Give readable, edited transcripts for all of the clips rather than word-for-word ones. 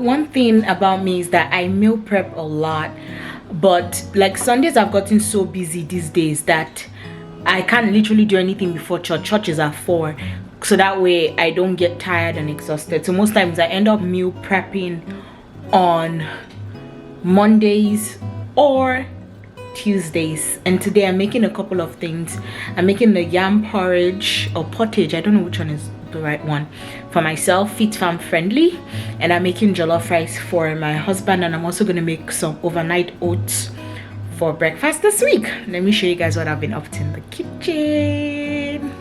one thing about me is that I meal prep a lot, but like Sundays I've gotten so busy these days that I can't literally do anything before church. Church is at 4, so that way I don't get tired and exhausted. So most times I end up meal prepping on Mondays or Tuesdays. And today I'm making a couple of things. I'm making the yam porridge or pottage, I don't know which one is the right one, for myself, fit farm friendly, and I'm making jollof rice for my husband, and I'm also going to make some overnight oats for breakfast this week. Let me show you guys what I've been up to in the kitchen.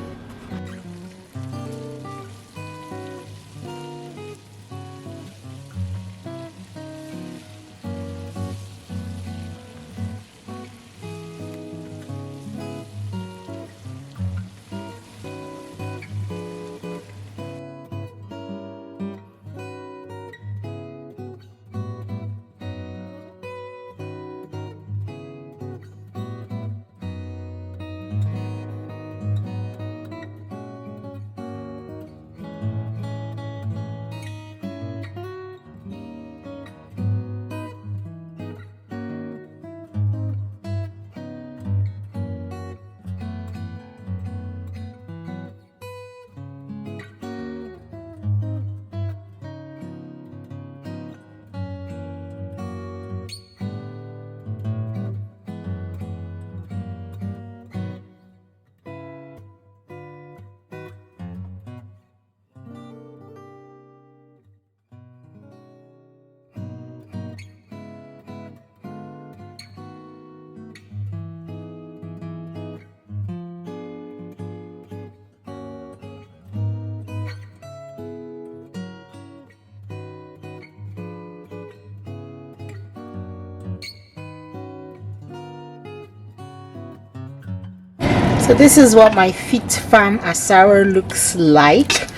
So this is what my Fit Farm Asaro looks like.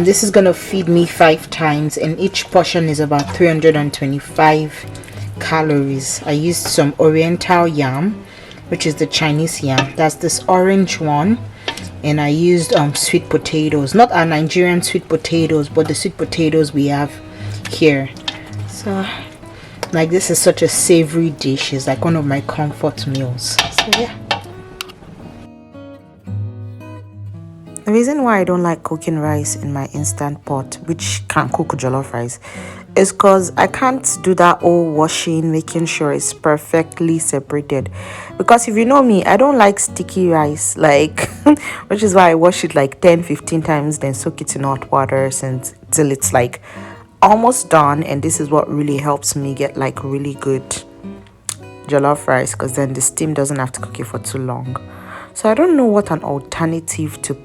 This is gonna feed me 5 times, and each portion is about 325 calories. I used some oriental yam, which is the Chinese yam. That's this orange one, and I used sweet potatoes, not our Nigerian sweet potatoes, but the sweet potatoes we have here. So like, this is such a savory dish. It's like one of my comfort meals. So yeah. The reason why I don't like cooking rice in my instant pot, which can cook jollof rice, is because I can't do that all washing, making sure it's perfectly separated. Because if you know me, I don't like sticky rice, like which is why I wash it like 10-15 times, then soak it in hot water till it's like almost done. And this is what really helps me get like really good jollof rice, because then the steam doesn't have to cook it for too long. So I don't know what an alternative to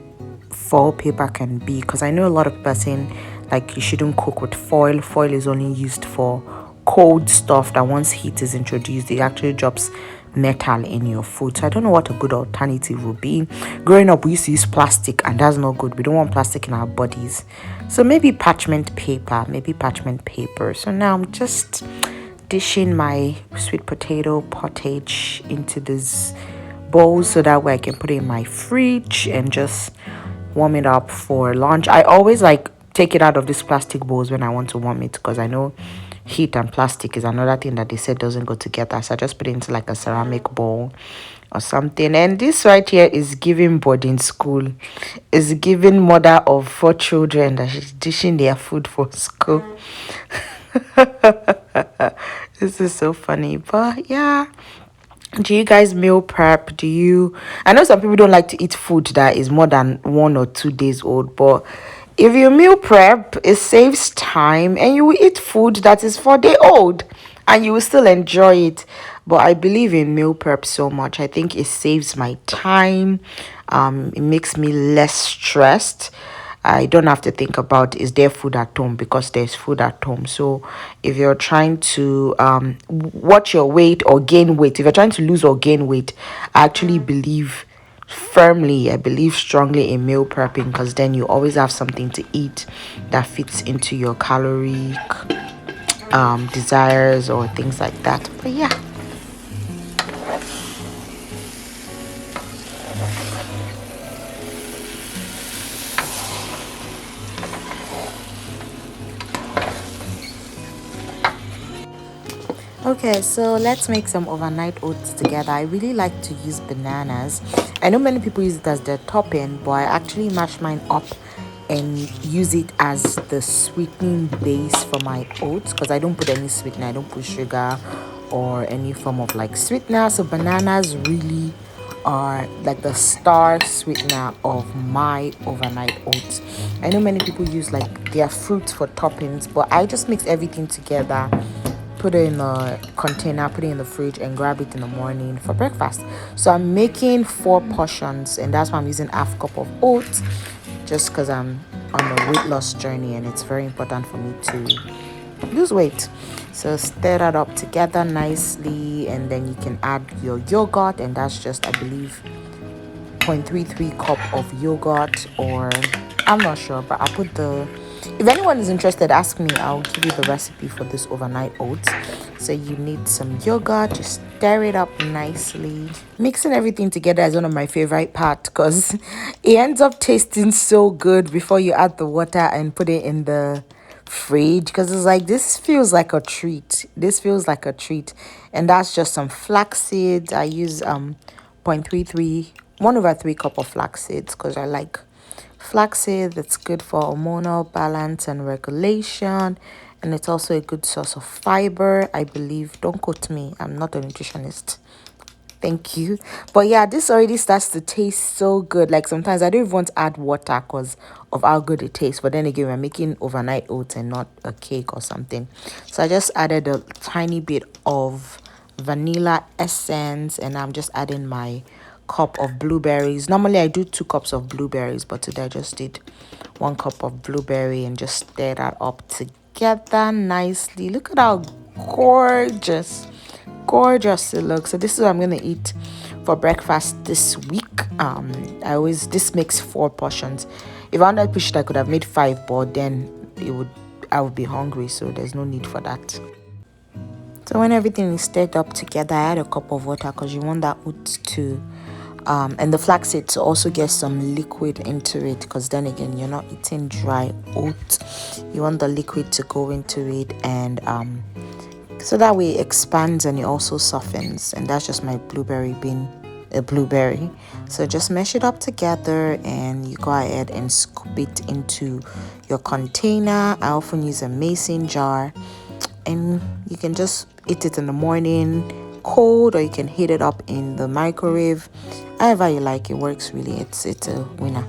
foil paper can be, because I know a lot of people saying like you shouldn't cook with foil. Foil is only used for cold stuff that once heat is introduced, it actually drops metal in your food. So I don't know what a good alternative would be. Growing up, we used to use plastic, and that's not good. We don't want plastic in our bodies. So maybe parchment paper. So now I'm just dishing my sweet potato pottage into this bowl, so that way I can put it in my fridge and just warm it up for lunch. I always like take it out of these plastic bowls when I want to warm it, because I know heat and plastic is another thing that they said doesn't go together. So I just put it into like a ceramic bowl or something. And this right here is giving boarding school. Is giving mother of 4 children that she's dishing their food for school. This is so funny, but yeah. Do you guys meal prep? I know some people don't like to eat food that is more than 1 or 2 days old, but if you meal prep, it saves time, and you will eat food that is 4 day old and you will still enjoy it. But I believe in meal prep so much. I think it saves my time. It makes me less stressed. I don't have to think about, is there food at home, because there's food at home. So if you're trying to watch your weight or gain weight, if you're trying to lose or gain weight, I believe strongly in meal prepping, because then you always have something to eat that fits into your caloric desires or things like that. But yeah. Okay, so let's make some overnight oats together. I really like to use bananas. I know many people use it as their topping, but I actually mash mine up and use it as the sweetening base for my oats because I don't put any sweetener, I don't put sugar or any form of like sweetener. So bananas really are like the star sweetener of my overnight oats. I know many people use like their fruits for toppings, but I just mix everything together, put it in a container, put it in the fridge, and grab it in the morning for breakfast. So I'm making 4 portions, and that's why I'm using half cup of oats, just because I'm on a weight loss journey and it's very important for me to lose weight. So stir that up together nicely, and then you can add your yogurt, and that's just, I believe, 0.33 cup of yogurt, or I'm not sure, but I'll put the, if anyone is interested, ask me, I'll give you the recipe for this overnight oats. So you need some yogurt, just stir it up nicely. Mixing everything together is one of my favorite parts because it ends up tasting so good before you add the water and put it in the fridge, because it's like, this feels like a treat, and that's just some flax seeds. I use 0.33 1/3 cup of flax seeds because I like flaxseed. It's good for hormonal balance and regulation, and it's also a good source of fiber, I believe. Don't quote me, I'm not a nutritionist. Thank you. But yeah, this already starts to taste so good. Like sometimes I don't even want to add water because of how good it tastes. But then again, we're making overnight oats and not a cake or something. So I just added a tiny bit of vanilla essence, and I'm just adding my cup of blueberries. Normally I do 2 cups of blueberries, but today I just did 1 cup of blueberry and just stir that up together nicely. Look at how gorgeous it looks. So this is what I'm gonna eat for breakfast this week. This makes 4 portions. If I wanted pushed, I could have made 5, but then I would be hungry, so there's no need for that. So when everything is stirred up together, I add a cup of water because you want that oat to and the flaxseed to also get some liquid into it, because then again, you're not eating dry oat. You want the liquid to go into it, and so that way it expands and it also softens. And that's just my blueberry being a blueberry. So just mash it up together and you go ahead and scoop it into your container. I often use a mason jar, and you can just eat it in the morning cold, or you can heat it up in the microwave. However you like, it works really. It's a winner.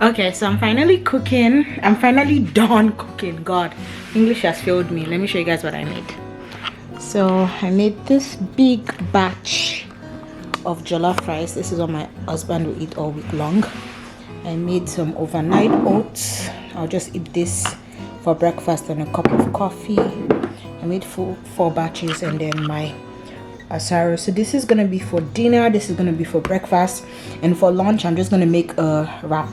Okay, so I'm finally cooking. I'm finally done cooking. God, English has failed me. Let me show you guys what I made. So I made this big batch of jollof rice. This is what my husband will eat all week long. I made some overnight oats. I'll just eat this for breakfast and a cup of coffee. I made 4 batches, and then my asaro. So this is gonna be for dinner, this is gonna be for breakfast, and for lunch I'm just gonna make a wrap.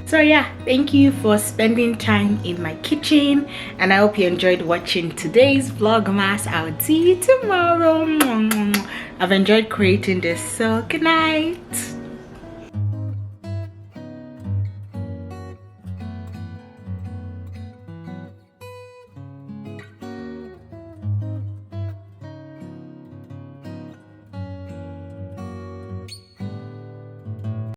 So yeah, thank you for spending time in my kitchen, and I hope you enjoyed watching today's vlogmas. I'll see you tomorrow. I've enjoyed creating this, so good night.